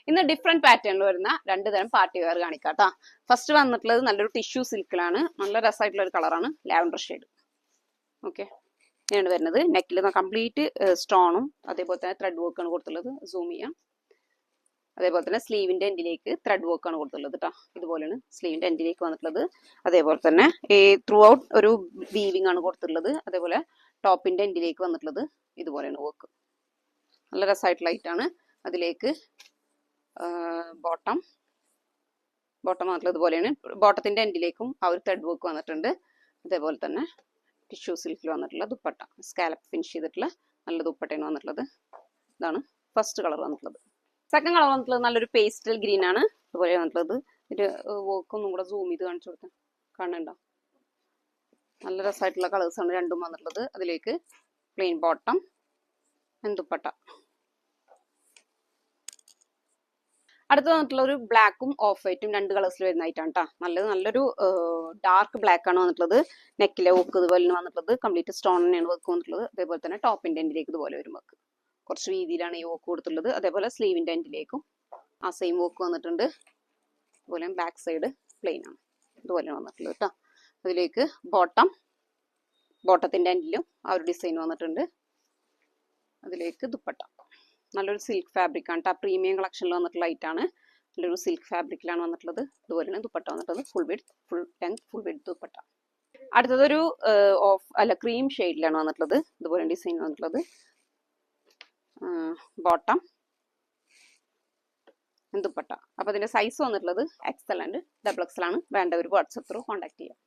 ഇന്ന് ഡിഫറെന്റ് പാറ്റേണിൽ വരുന്ന 2 തരം പാർട്ടി വെയർ കാണിക്കാം കേട്ടോ. ഫസ്റ്റ് വന്നിട്ടുള്ളത് നല്ലൊരു ടിഷ്യൂ സിൽക്കിലാണ്, നല്ല രസമായിട്ടുള്ള ഒരു കളറാണ്, ലാവൻഡർ ഷെയ്ഡ്. ഓക്കെ, ഇങ്ങനെയാണ് വരുന്നത്. നെക്കിൽ കംപ്ലീറ്റ് സ്റ്റോണും അതേപോലെ തന്നെ ത്രെഡ് വർക്കാണ് കൊടുത്തുള്ളത്. സൂം ചെയ്യാം. അതേപോലെ തന്നെ സ്ലീവിന്റെ എൻഡിലേക്ക് ത്രെഡ് വർക്കാണ് കൊടുത്തുള്ളത് കേട്ടോ. ഇതുപോലെയാണ് സ്ലീവിന്റെ എൻഡിലേക്ക് വന്നിട്ടുള്ളത്. അതേപോലെ തന്നെ ത്രൂ ഔട്ട് ഒരു വീവിംഗ് ആണ് കൊടുത്തിട്ടുള്ളത്. അതേപോലെ ടോപ്പിന്റെ എൻഡിലേക്ക് വന്നിട്ടുള്ളത് ഇതുപോലെയാണ് വർക്ക്. നല്ല രസമായിട്ടുള്ള ലൈറ്റാണ്. അതിലേക്ക് ബോട്ടം വന്നിട്ടുള്ളത് ഇതുപോലെയാണ്. ബോട്ടത്തിന്റെ എൻഡിലേക്കും ആ ഒരു ത്രെഡ് വർക്ക് വന്നിട്ടുണ്ട്. അതേപോലെ തന്നെ ടിഷ്യൂ സിൽക്കിൽ വന്നിട്ടുള്ള ദുപ്പട്ട, സ്കാലപ്പ് ഫിനിഷ് ചെയ്തിട്ടുള്ള നല്ല ദുപ്പട്ടയാണ് വന്നിട്ടുള്ളത്. ഇതാണ് ഫസ്റ്റ് കളർ വന്നിട്ടുള്ളത്. സെക്കൻഡ് കളർ വന്നിട്ടുള്ളത് നല്ലൊരു പേസ്റ്റൽ ഗ്രീൻ ആണ്. ഇതുപോലെ വന്നിട്ടുള്ളത്. ഒരു വർക്ക് ഒന്നും കൂടെ സൂം ചെയ്ത് കാണിച്ചു കൊടുത്താൽ കാണുന്നുണ്ടോ? നല്ല രസമായിട്ടുള്ള കളേഴ്സാണ് രണ്ടും വന്നിട്ടുള്ളത്. അതിലേക്ക് പ്ലെയിൻ ബോട്ടം ദുപ്പട്ട. അടുത്ത് വന്നിട്ടുള്ള ഒരു ബ്ലാക്കും ഓഫ് വൈറ്റും 2 കളേഴ്സിൽ വരുന്നതായിട്ടാണ് കേട്ടോ. നല്ലൊരു ഡാർക്ക് ബ്ലാക്ക് ആണ് വന്നിട്ടുള്ളത്. നെക്കിലെ വർക്ക് ഇതുപോലെ വന്നിട്ടുള്ളത്. കംപ്ലീറ്റ് സ്റ്റോൺ തന്നെയാണ് വർക്ക് വന്നിട്ടുള്ളത്. അതേപോലെ തന്നെ ടോപ്പിന്റെ എൻഡിലേക്ക് ഇതുപോലെ വരും വർക്ക്. കുറച്ച് വീതിയിലാണ് ഈ വർക്ക് കൊടുത്തിട്ടുള്ളത്. അതേപോലെ സ്ലീവിന്റെ എൻഡിലേക്കും ആ സെയിം വർക്ക് വന്നിട്ടുണ്ട്. അതുപോലെ ബാക്ക് സൈഡ് പ്ലെയിൻ ആണ്, ഇതുപോലെ വന്നിട്ടുള്ളത് കേട്ടോ. അതിലേക്ക് ബോട്ടത്തിന്റെ എൻഡിലും ആ ഒരു ഡിസൈൻ വന്നിട്ടുണ്ട്. അതിലേക്ക് ദുപ്പട്ട. നല്ലൊരു സിൽക്ക് ഫാബ്രിക് ആണ് കേട്ടോ. പ്രീമിയം കളക്ഷനിൽ വന്നിട്ടുള്ള ലൈറ്റാണ്. നല്ലൊരു സിൽക്ക് ഫാബ്രിക്കിലാണ് വന്നിട്ടുള്ളത്. ഇതുപോലെയാണ് ദുപ്പട്ട വന്നിട്ടുള്ളത്. Full width dupatta. അടുത്തതൊരു ക്രീം ഷെയ്ഡിലാണ് വന്നിട്ടുള്ളത്. ഇതുപോലെ ഡിസൈൻ വന്നിട്ടുള്ളത്. ബോട്ടം ദുപ്പട്ട. അപ്പൊ അതിന്റെ സൈസ് വന്നിട്ടുള്ളത് XL ആൻഡ് XXL ആണ്. വേണ്ടവർ വാട്സപ്പ് ത്രൂ കോൺടാക്ട് ചെയ്യാം.